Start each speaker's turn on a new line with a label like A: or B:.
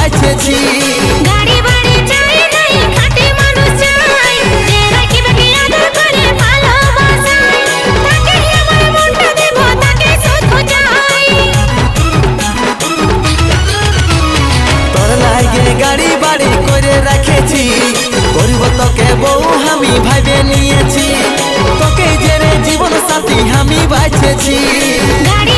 A: বাঁচেছি।
B: গাড়ি বাড়ি চাই নাই খাঁটি মানুষ চাই, যে রাখিবে কি আদর করে ভালোবাসায়, তাকে আমার মনটা দেব তাকে শুধু চাই।
A: তোর লাগে গাড়ি বাড়ি করে রেখেছি, গরিব তোকে বউ আমি ভাইবে নিয়েছি, তোকে জেনে জীবন সাথী আমি বাঁচেছি।
B: গাড়ি